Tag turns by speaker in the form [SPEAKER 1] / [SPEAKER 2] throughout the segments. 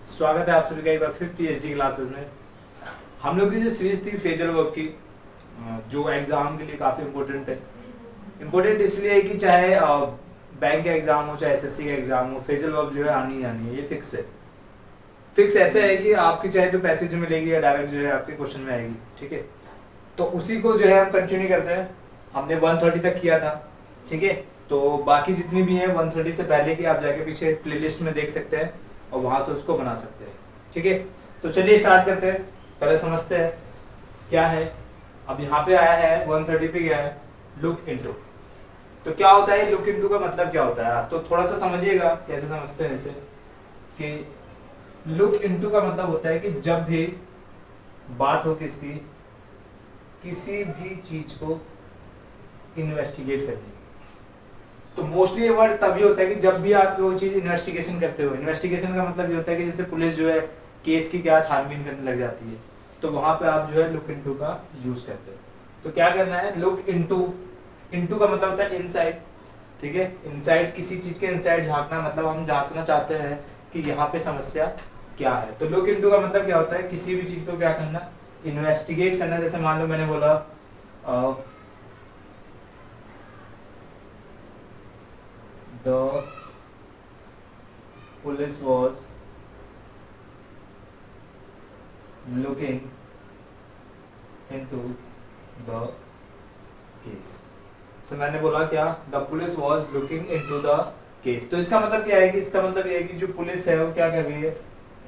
[SPEAKER 1] स्वागत है आप सभी का एक बार फिर पीएचडी क्लासेस में। हम लोग की जो सीरीज थी फेजल वर्ब की, जो एग्जाम के लिए काफी इम्पोर्टेंट है। इम्पोर्टेंट इसलिए है कि चाहे बैंक का एग्जाम हो चाहे एसएससी का एग्जाम हो, फेजल वर्ब जो है आनी ही आनी है, ये फिक्स है। फिक्स ऐसे है कि आपकी चाहे तो पैसेज में मिलेगी या डायरेक्ट जो है आपके क्वेश्चन में आएगी। ठीक है, तो उसी को जो है हम कंटिन्यू करते हैं। हमने 130 तक किया था। ठीक है, तो बाकी जितनी भी है 130 से पहले की आप जाके पीछे प्लेलिस्ट में देख सकते हैं और वहां से उसको बना सकते हैं। ठीक है, तो चलिए स्टार्ट करते हैं। पहले समझते हैं क्या है। अब यहाँ पे आया है 130 पे गया है लुक इनटू। तो क्या होता है लुक इनटू का मतलब क्या होता है, आप तो थोड़ा सा समझिएगा कैसे समझते हैं इसे। कि लुक इनटू का मतलब होता है कि जब भी बात हो किसकी, किसी भी चीज को इन्वेस्टिगेट करने की, तो मोस्टली ये वर्ड तभी होता है कि जब भी आप कोई चीज इन्वेस्टिगेशन करते हो। इन्वेस्टिगेशन का मतलब ये होता है कि जैसे पुलिस जो है केस की क्या छानबीन करने लग जाती है, तो वहां पे आप जो है लुक इनटू का यूज करते हो। तो क्या करना है, लुक इनटू। इनटू का मतलब होता है इनसाइड। ठीक है, इनसाइड किसी चीज के इनसाइड झांकना, मतलब हम जांचना चाहते हैं कि यहाँ पे समस्या क्या है। तो लुक इनटू का मतलब क्या होता है, किसी भी चीज को क्या करना, इन्वेस्टिगेट करना। जैसे मान लो मैंने बोला the police was looking into the case। so मैंने बोला क्या, the police was looking into the case। तो इसका मतलब क्या है कि इसका मतलब ये है कि जो पुलिस है वो क्या कर रही है,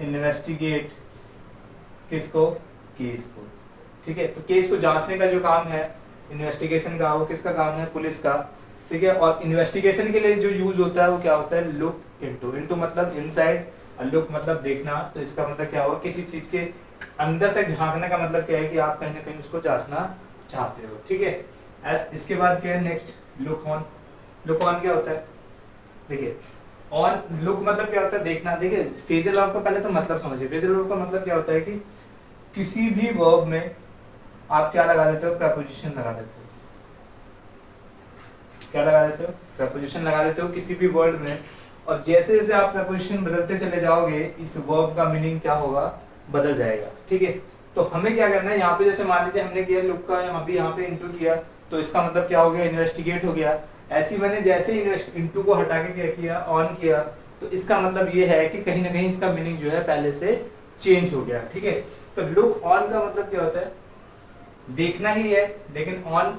[SPEAKER 1] इन्वेस्टिगेट किसको, केस को। ठीक है, तो केस को जांचने का जो काम है इन्वेस्टिगेशन का, वो किसका काम है, पुलिस का। ठीक है, और इन्वेस्टिगेशन के लिए जो यूज होता है वो क्या होता है, लुक इनटू। इनटू मतलब इनसाइड और लुक मतलब देखना। तो इसका मतलब क्या होगा, किसी चीज के अंदर तक झांकने का मतलब क्या है कि आप कहीं ना कहीं उसको जांचना चाहते हो। ठीक है, इसके बाद क्या है next, look on. Look on क्या होता है, देखिए ऑन लुक मतलब क्या होता है, देखना। देखिए फेजल वर्ब का पहले तो मतलब समझिए। फेजल वर्ब का मतलब क्या होता है कि किसी भी वर्ब में आप क्या लगा देते हो, प्रपोजिशन लगा देते हो। क्या लगा देते हो, प्रपोजिशन लगा देते हो किसी भी वर्ड में। और जैसे जैसे आप प्रपोजिशन बदलते चले जाओगे, इस वर्ब का मीनिंग क्या होगा, बदल जाएगा। ठीक है, तो हमें क्या करना है, यहाँ पे जैसे मान लीजिए हमने किया लुक का, यहाँ पे इनटू किया, तो इसका मतलब क्या हो गया, इन्वेस्टिगेट हो गया। ऐसी मैंने जैसे इनटू को हटा के क्या किया, ऑन किया, तो इसका मतलब ये है कि कहीं ना कहीं इसका मीनिंग जो है पहले से चेंज हो गया। ठीक है, तो लुक ऑन का मतलब क्या होता है, देखना ही है। लेकिन ऑन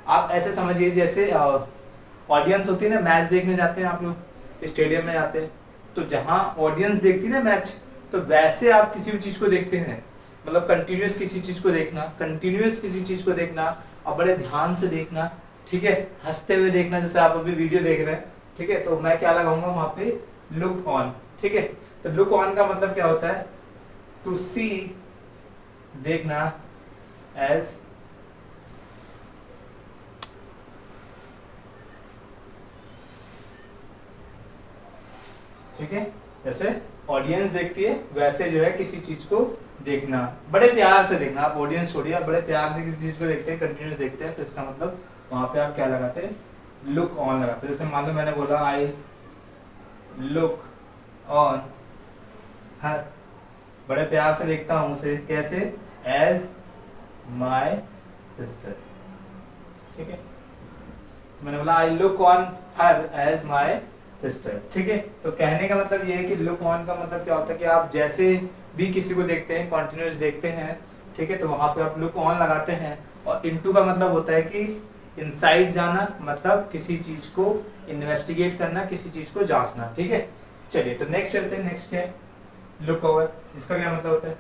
[SPEAKER 1] आप ऐसे समझिए जैसे ऑडियंस होती है ना, मैच देखने जाते हैं आप लोग, स्टेडियम में जाते हैं, तो जहां ऑडियंस देखती है ना मैच, तो वैसे आप किसी भी चीज को देखते हैं। मतलब कंटिन्यूअस किसी चीज को देखना, कंटिन्यूअस किसी चीज को देखना और बड़े ध्यान से देखना। ठीक है, हंसते हुए देखना, जैसे आप अभी वीडियो देख रहे हैं। ठीक है, तो मैं क्या लगाऊंगा वहां पे, लुक ऑन। ठीक है, तो लुक ऑन का मतलब क्या होता है, टू सी, देखना, एज ठीक है, जैसे ऑडियंस देखती है वैसे जो है किसी चीज को देखना, बड़े प्यार से देखना। आप ऑडियंस छोड़िए, आप बड़े प्यार से किसी चीज को देखते हैं, कंटिन्यूस देखते हैं, तो इसका मतलब वहां पे आप क्या लगाते हैं, लुक ऑन लगाते हैं। जैसे मान लो मैंने बोला आई लुक ऑन हर, बड़े प्यार से देखता हूं उसे, कैसे, एज माई सिस्टर। ठीक है, मैंने बोला I look on her as my sister. ठीक है, तो कहने का मतलब ये है कि लुक ऑन का मतलब क्या होता है कि आप जैसे भी किसी को देखते हैं, कॉन्टिन्यूस देखते हैं। ठीक है, तो वहां पे आप लुक ऑन लगाते हैं। और इनटू का मतलब होता है कि इनसाइड जाना, मतलब किसी चीज को इन्वेस्टिगेट करना, किसी चीज को जांचना। ठीक है, चलिए तो नेक्स्ट चलते हैं। नेक्स्ट क्या है, लुक ओवर। इसका क्या मतलब होता है,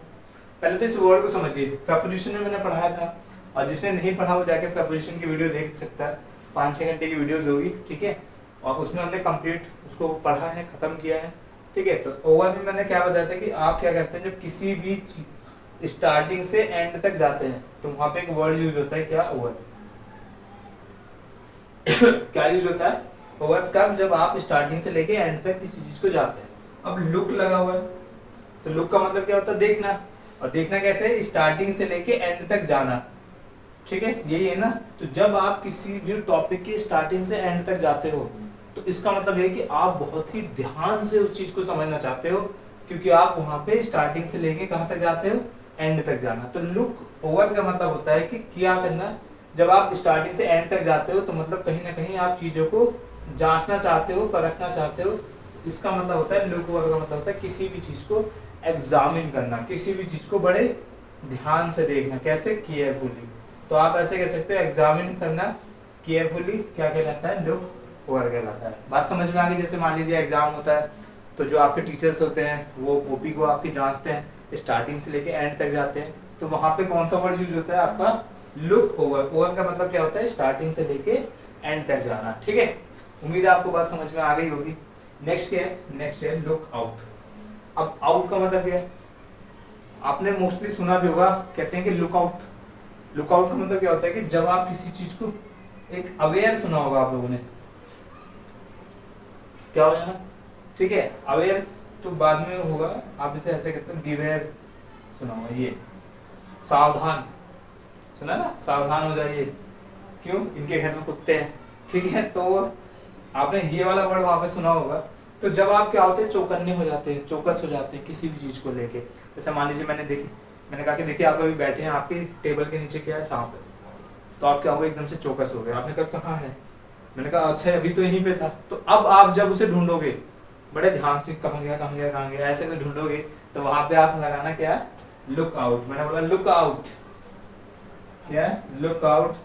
[SPEAKER 1] पहले तो इस वर्ड को समझिए। प्रपोजिशन में मैंने पढ़ाया था, और जिसने नहीं पढ़ा वो जाके प्रपोजिशन की वीडियो देख सकता है, 5-6 घंटे की वीडियोस होगी। ठीक है, और उसमें हमने कंप्लीट उसको पढ़ा है, खत्म किया है। ठीक है, तो ओवर में मैंने क्या बताया था कि आप क्या करते हैं, जब किसी भी स्टार्टिंग से एंड तक जाते हैं तो वहां पे एक वर्ड यूज होता है, क्या, ओवर। क्या यूज होता है, ओवर, कब, जब आप स्टार्टिंग से लेके एंड तक किसी चीज को जाते हैं। अब लुक लगा हुआ है, तो लुक का मतलब क्या होता है, देखना। और देखना कैसे, स्टार्टिंग से लेके एंड तक जाना। ठीक है, यही है ना। तो जब आप किसी भी टॉपिक की स्टार्टिंग से एंड तक जाते हो, तो इसका मतलब है कि आप बहुत ही ध्यान से उस चीज को समझना चाहते हो, क्योंकि आप वहां पे स्टार्टिंग से लेके कहां तक जाते हो, एंड तक जाना। तो लुक ओवर का मतलब होता है कि क्या करना, जब आप स्टार्टिंग से एंड तक जाते हो तो मतलब कहीं ना कहीं आप चीजों को जांचना चाहते हो, परखना चाहते हो। इसका मतलब होता है लुक ओवर का मतलब होता है किसी भी चीज को एग्जामिन करना, किसी भी चीज को बड़े ध्यान से देखना। कैसे? केयरफुली। तो आप ऐसे कह सकते हो एग्जामिन करना केयरफुली क्या कहलाता है, लुक ओवर कहलाता है। बात समझ में आ गई? जैसे मान लीजिए एग्जाम होता है तो जो आपके टीचर्स होते हैं वो कॉपी को आपकी जांचते हैं, स्टार्टिंग से लेके एंड तक जाते हैं, तो वहां पे कौन सा वर्ड यूज होता है आपका, लुक ओवर। ओवर का मतलब क्या होता है, स्टार्टिंग से लेके एंड तक जाना। ठीक है, उम्मीद है आपको बात समझ में आ गई होगी। नेक्स्ट क्या है? नेक्स्ट है लुक आउट। अब आउट का मतलब क्या है, आपने मोस्टली सुना भी होगा, कहते हैं कि लुक आउट। लुक आउट का मतलब क्या होता है कि जब आप किसी चीज को, एक अवेयर सुना होगा आप लोगों ने, क्या हो जाना, ठीक है, अवेयर तो बाद में होगा, आप इसे ऐसे कहते हैं बिवेयर सुना होगा, ये सावधान सुना ना, सावधान हो जाइए, क्यों, इनके घर में कुत्ते हैं। ठीक है, तो आपने ये वाला वर्ड वहां पे सुना होगा। तो जब आप क्या होते हैं, चौकन्ने हो जाते हैं, चौकस हो जाते हैं किसी भी चीज को लेके। जैसे मान लीजिए मैंने कहा कि देखिए आप अभी बैठे हैं, आपके टेबल के नीचे क्या है, सांप है, तो आप क्या हो गए, एकदम से चौकस हो गए। आपने कहा कहाँ है, मैंने कहा अच्छा अभी तो यहीं पे था। तो अब आप जब उसे ढूंढोगे बड़े ध्यान से, कहाँ गया कहाँ गया कहाँ गया, ऐसे में ढूंढोगे, तो वहां पे आप लगाना क्या, लुक आउट। मैंने बोला लुक आउट, क्या look out,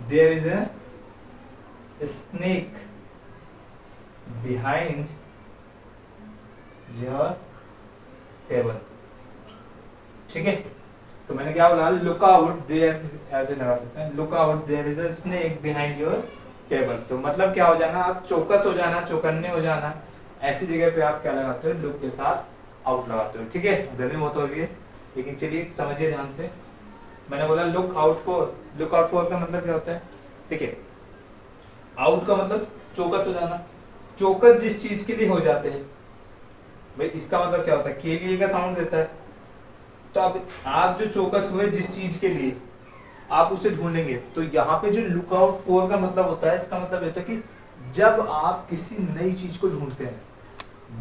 [SPEAKER 1] there is a snake behind your table. ठीक है, तो मैंने क्या बोला, लुक आउट देयर, ऐसे लगा सकते हैं, look out there is a snake behind your table. तो मतलब क्या हो जाना, आप चौकस हो जाना, चौकन्ने हो जाना, ऐसी जगह पे आप क्या लगाते हो, लुक के साथ आउट लगाते हो। ठीक है, गर्मी बहुत हो रही है, लेकिन चलिए समझिए ध्यान से। मैंने बोला look out for, look out for का मतलब क्या होता है, ठीक है, आउट का मतलब चौकस हो जाना, चौकस जिस चीज के लिए हो जाते हैं भाई, इसका मतलब क्या होता है, के लिए का साउंड देता है। तो अब आप जो चौकस हुए जिस चीज के लिए, आप उसे ढूंढेंगे। तो यहाँ पे जो लुक आउट फॉर का मतलब होता है, इसका मतलब होता है कि जब आप किसी नई चीज को ढूंढते हैं,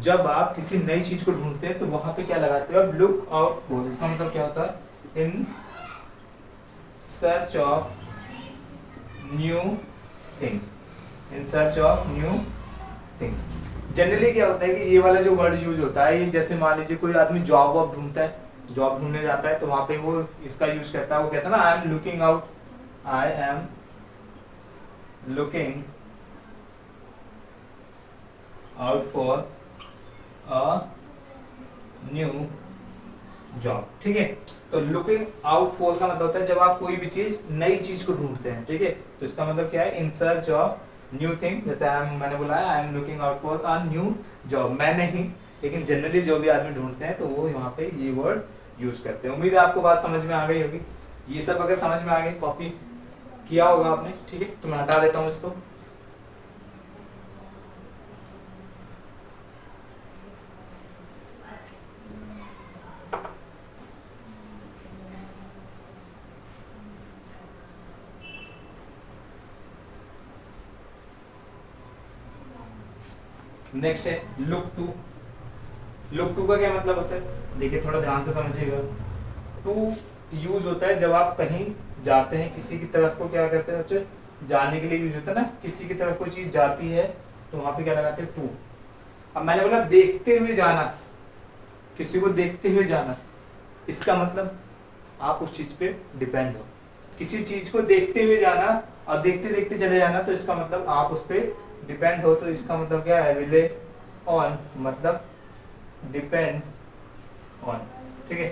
[SPEAKER 1] जब आप किसी नई चीज को ढूंढते हैं तो वहां पे क्या लगाते हो, अब लुक आउट फॉर। इसका मतलब क्या होता है, in search of new things, in search of new things. Generally क्या होता है कि ये वाला जो वर्ड यूज होता है, ये जैसे मान लीजिए कोई आदमी जॉब वॉब ढूंढता है, जॉब ढूंढने जाता है, तो वहां पे वो इसका यूज करता है, वो कहता है ना, I am looking out, I am looking out for a new job. ठीक है, तो लुकिंग आउट फॉर का मतलब होता है जब आप कोई भी चीज, नई चीज को ढूंढते हैं। ठीक है, तो इसका मतलब क्या है, in search of new thing. जैसे मैंने बोला है I am looking out for a new job, मैं नहीं, लेकिन जनरली जो भी आदमी ढूंढते हैं तो वो यहाँ पे ये वर्ड यूज करते हैं। उम्मीद है आपको बात समझ में आ गई होगी। ये सब अगर समझ में आ गई, कॉपी किया होगा आपने। ठीक है, तो मैं हटा देता हूँ इसको। नेक्स्ट है लुक टू। लुक टू का क्या मतलब होता है, देखिए थोड़ा ध्यान से समझिएगा। टू यूज होता है जब आप कहीं जाते हैं, किसी की तरफ को क्या करते हैं बच्चे, जाने के लिए यूज होता है ना, किसी की तरफ कोई चीज जाती है तो वहां पे क्या लगाते हैं, टू। अब मैंने बोला देखते हुए जाना, किसी को देखते हुए जाना, इसका मतलब आप उस चीज पे डिपेंड हो। किसी चीज को देखते हुए जाना और देखते देखते चले जाना, तो इसका मतलब आप उस पर डिपेंड हो। तो इसका मतलब क्या है, रिले ऑन, मतलब डिपेंड ऑन। ठीक है,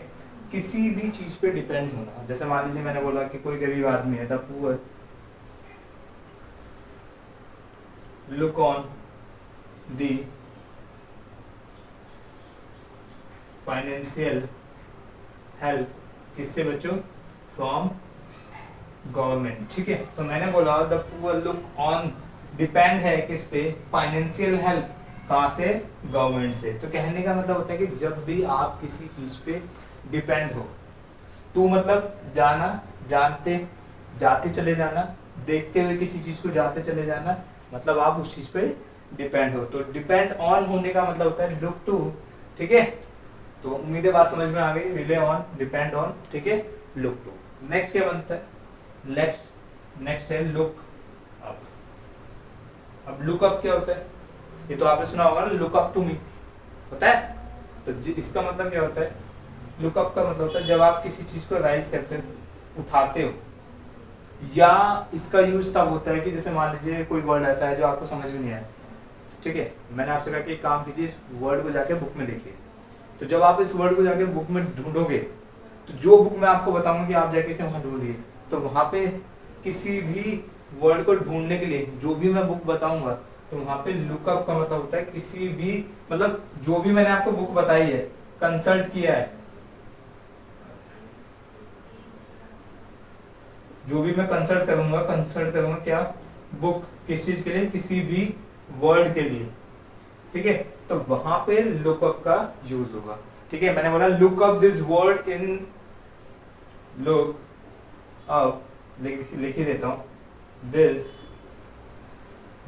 [SPEAKER 1] किसी भी चीज पे डिपेंड होना। जैसे मान लीजिए मैंने बोला कि कोई गरीब आदमी है, the poor look on the financial help, किससे बच्चों, फ्रॉम गवर्नमेंट। ठीक है, तो मैंने बोला the poor look on, depend है किस पे, फाइनेंशियल हेल्प, कहां से, गवर्नमेंट से। तो कहने का मतलब होता है कि जब भी आप किसी चीज पे डिपेंड हो, टू मतलब जाना, जानते, जाते चले जाना, देखते हुए किसी चीज को जाते चले जाना, मतलब आप उस चीज पे डिपेंड हो। तो डिपेंड ऑन होने का मतलब होता है लुक टू, ठीक है। तो उम्मीद है बात समझ में आ गई, रिले ऑन, डिपेंड ऑन, ठीक है, लुक टू। नेक्स्ट क्या बनता है, नेक्स्ट है लुक अप। अब लुक अप क्या होता है, ये तो आपने सुना होगा ना, लुक अप टू मी, होता है। तो इसका मतलब क्या होता है, लुक अप का मतलब होता है जब आप किसी चीज को राइज करते हो, उठाते हो, या इसका यूज तब होता है कि जैसे मान लीजिए कोई वर्ड ऐसा है जो आपको समझ में नहीं आया, ठीक है, मैंने आपसे कहा कि एक काम कीजिए, इस वर्ड को जाके बुक में देखिए। तो जब आप इस वर्ड को जाके बुक में ढूंढोगे, तो जो बुक मैं आपको बताऊंगा कि आप जाके इसे वहां ढूंढिए, तो वहां पे किसी भी वर्ड को ढूंढने के लिए जो भी मैं बुक बताऊंगा, तो वहां पे लुकअप का मतलब होता है किसी भी, मतलब जो भी मैंने आपको बुक बताई है, कंसल्ट किया है, जो भी मैं कंसल्ट करूंगा क्या, बुक, किस चीज के लिए, किसी भी वर्ड के लिए, ठीक है, तो वहां पे लुकअप का यूज होगा, ठीक है। मैंने बोला look up this word in, look up, लिख ही देता हूं, दिस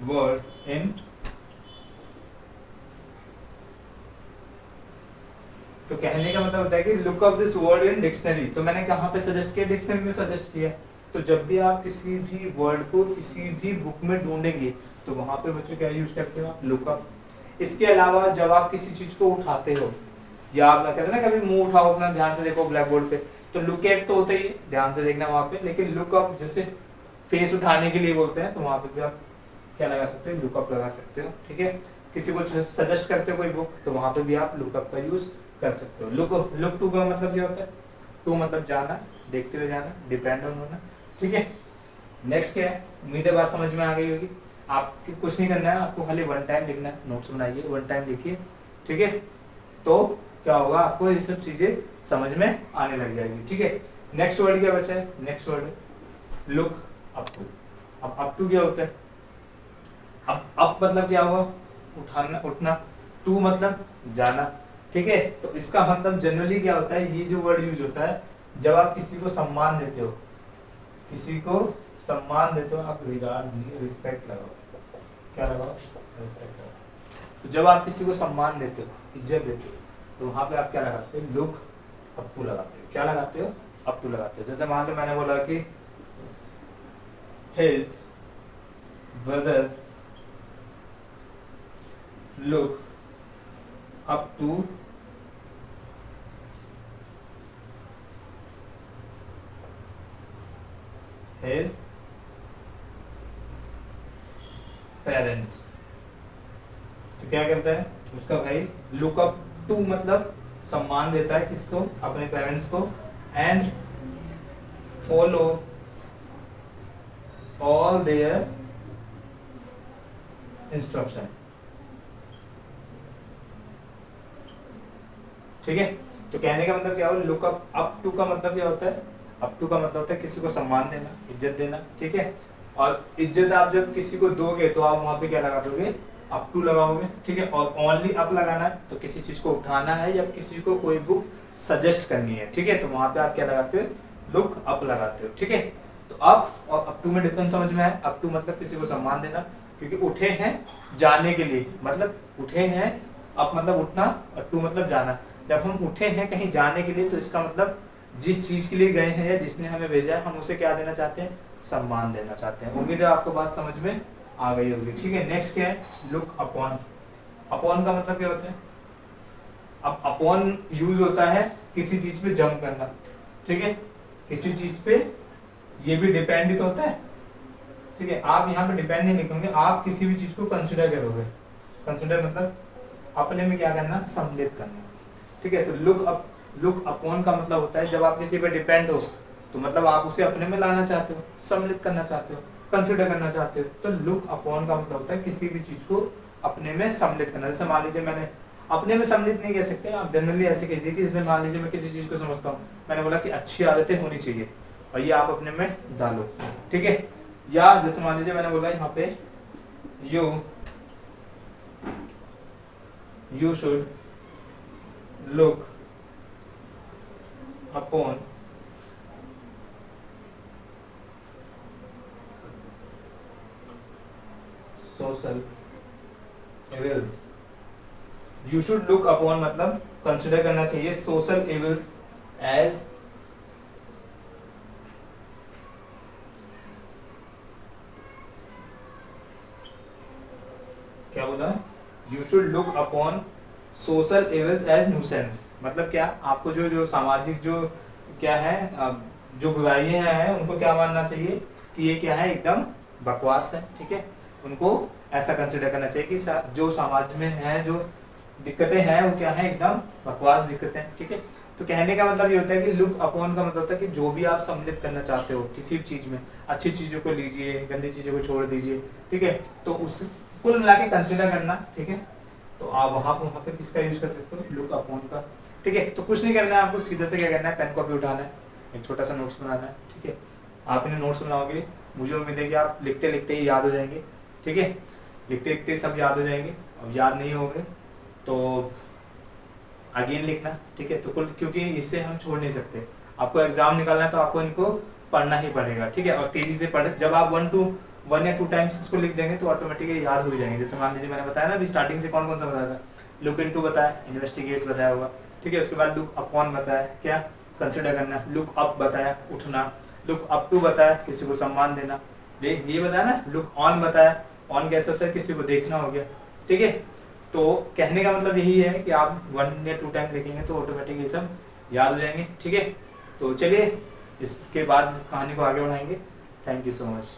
[SPEAKER 1] वर्ड इन, तो कहने का मतलब होता है कि look up this word in dictionary. तो मैंने कहां पे सजेस्ट किया, डिक्शनरी में सजेस्ट किया। तो जब भी आप किसी भी वर्ड को किसी भी बुक में ढूंढेंगे, तो वहां पे बच्चों क्या यूज करते हो आप, लुकअप। इसके अलावा जब आप किसी चीज को उठाते हो, या आप कहते हैं ना कभी मुंह उठाओ, अपना ध्यान से देखो ब्लैक बोर्ड पे, तो लुक एट तो होता ही है, ध्यान से देखना वहां पे, लेकिन लुकअप जैसे फेस उठाने के लिए बोलते हैं, तो वहां पे भी आप क्या लगा सकते हो, लुकअप लगा सकते हो, ठीक है। किसी को सजेस्ट करते हो कोई बुक, तो वहां पे भी आप लुकअप का यूज कर सकते हो। लुक टू का मतलब क्या होता है, टू मतलब जाना, देखते हुए जाना, डिपेंड ऑन होना, ठीक है। नेक्स्ट क्या है, उम्मीद है बात समझ में आ गई होगी। आपको कुछ नहीं करना है, आपको खाली वन टाइम लिखना है, नोट्स बनाइए, वन टाइम लिखिए, ठीक है। तो क्या होगा, आपको ये सब चीजें समझ में आने लग जाएगी, ठीक है। नेक्स्ट वर्ड क्या बचा है, next word look up to. अब अप टू क्या होता है, अब मतलब क्या हुआ, उठाना, उठना, टू मतलब जाना, ठीक है। तो इसका मतलब जनरली क्या होता है, ये जो वर्ड यूज होता है जब आप किसी को सम्मान देते हो, किसी को सम्मान देते हो, आप रिगार्ड नहीं, रिस्पेक्ट लगाओ, क्या लगाओ, रिस्पेक्ट लगाओ। तो जब आप किसी को सम्मान देते हो, इज्जत देते हो, तो वहां पे आप क्या लगाते हो, लुक अप टू लगाते हो, क्या लगाते हो, अप टू लगाते हो। जैसे मान लो मैंने बोला कि his brother look up to his parents. तो क्या करता है उसका भाई, लुक अप टू मतलब सम्मान देता है किसको, अपने पेरेंट्स को, and follow all their instruction, ठीक है। तो कहने का मतलब क्या हो, लुक अप टू का मतलब क्या होता है, अप टू का मतलब होता है किसी को सम्मान देना, इज्जत देना, ठीक है। और इज्जत आप जब किसी को दोगे, तो आप वहां पे क्या लगा दोगे, अप टू लगाओगे, ठीक है। और ओनली अप लगाना है, तो किसी चीज को उठाना है या किसी को कोई बुक सजेस्ट करनी है, ठीक है, तो वहां पे आप क्या लगाते हो, लुक अप लगाते हो, ठीक है। तो अप और अप टू में डिफरेंस समझ में आया। अप टू मतलब किसी को सम्मान देना, क्योंकि उठे हैं जाने के लिए, मतलब उठे हैं, अप मतलब उठना और टू मतलब जाना। जब हम उठे हैं कहीं जाने के लिए, तो इसका मतलब जिस चीज के लिए गए हैं या जिसने हमें भेजा है, हम उसे क्या देना चाहते हैं, सम्मान देना चाहते हैं। उम्मीद है आपको बात समझ में आ गई होगी, ठीक है। नेक्स्ट क्या है, लुक अपॉन। अपॉन का मतलब क्या होता है, अब अपॉन यूज होता है किसी चीज पे जंप करना, ठीक है, किसी चीज पे, ये भी डिपेंड ही तो होता है, ठीक है। आप यहाँ पे डिपेंड नहीं लिखोगे, आप किसी भी चीज को कंसिडर करोगे, कंसिडर मतलब अपने में क्या करना, सम्मिलित करना, ठीक है। तो लुक अपॉन का मतलब होता है जब आप किसी पे डिपेंड हो, तो मतलब आप उसे अपने में लाना चाहते हो, सम्मिलित करना चाहते हो, कंसिडर करना चाहते हो। तो लुक अपॉन का मतलब होता है किसी भी चीज को अपने में सम्मिलित करना। जैसे मान लीजिए, मैंने अपने में सम्मिलित नहीं कह सकते, आप जनरली ऐसे कीजिए कि जैसे मान लीजिए मैं किसी चीज को समझता हूँ, मैंने बोला कि अच्छी आदतें होनी चाहिए, और ये आप अपने में डालो, ठीक है। या जैसे मान लीजिए मैंने बोला यहाँ पे, you should look upon social evils, you should look upon मतलब कंसिडर करना चाहिए सोशल एविल्स एज क्या बोला, you should look upon social evils as nuisance, मतलब क्या आपको जो जो सामाजिक जो क्या है जो बुराइयां हैं उनको क्या मानना चाहिए कि ये क्या है एकदम बकवास है, ठीक है, उनको ऐसा कंसिडर करना चाहिए कि जो समाज में है जो दिक्कतें हैं वो क्या है एकदम बकवास दिक्कतें, ठीक है। तो कहने का मतलब ये होता है कि लुक अपॉन का मतलब होता है कि जो भी आप सम्मिलित करना चाहते हो किसी भी चीज में, अच्छी चीजों को लीजिए, गंदी चीजों को छोड़ दीजिए, ठीक है, तो उस कुल मिला के कंसिडर करना, ठीक है। तो आप वहां पे किसका यूज कर सकते हो, लुक अपॉन का, ठीक है। तो कुछ नहीं करना है आपको, सीधे से क्या करना है, पेन कॉपी उठाना है, एक छोटा सा नोट्स बनाना है, ठीक है। आप इन्हें नोट्स बनाओगे, मुझे उम्मीद है कि आप लिखते लिखते ही याद हो जाएंगे, ठीक है, लिखते लिखते सब याद हो जाएंगे। अब याद नहीं होंगे तो अगेन लिखना, ठीक है। तो कुल क्योंकि इससे हम छोड़ नहीं सकते, आपको एग्जाम निकालना है तो आपको इनको पढ़ना ही पड़ेगा, ठीक है। और तेजी से पढ़े, जब आप 1 या 2 टाइम्स इसको लिख देंगे तो ऑटोमेटिकली याद हो जाएंगे। जैसे मान लीजिए मैंने बताया ना अभी स्टार्टिंग से कौन कौन सा बताया था, लुक इनटू बताया, इन्वेस्टिगेट बताया होगा, ठीक है। उसके बाद लुक अपॉन बताया क्या कंसिडर करना, लुक अप बताया उठना, लुक अप टू बताया किसी को सम्मान देना, ये बताया ना, लुक ऑन बताया, ऑन कैसे होता है किसी को देखना हो गया, ठीक है। तो कहने का मतलब यही है कि आप 1 या 2 टाइम लिखेंगे तो ऑटोमेटिक ये सब याद हो जाएंगे, ठीक है। तो चलिए इसके बाद इस कहानी को आगे बढ़ाएंगे। Thank you so much.